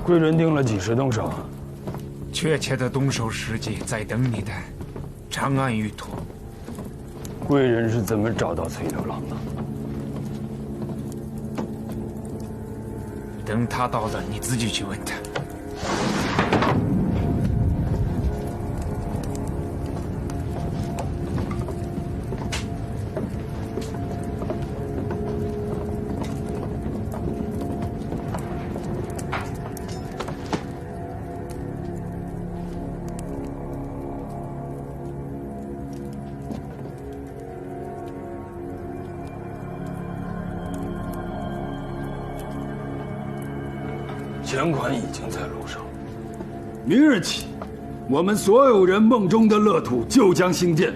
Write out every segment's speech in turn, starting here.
贵人定了几时动手？确切的动手时机在等你的长安玉兔。贵人是怎么找到崔六郎的？等他到了，你自己去问他。钱款已经在路上。明日起，我们所有人梦中的乐土就将兴建。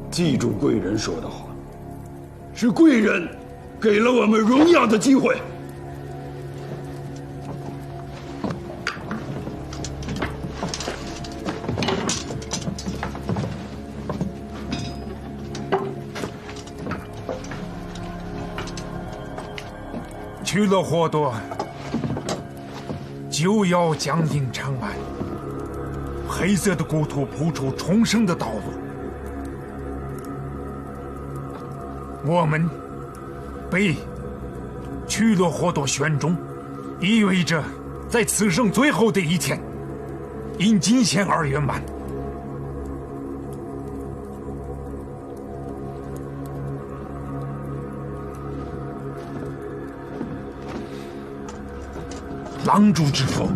记住贵人说的话，是贵人给了我们荣耀的机会。去了霍多，就要将领长安，黑色的故土铺出重生的道路。我们被去了霍多选中，意味着在此生最后的一天，因金钱而圆满。狼主之父。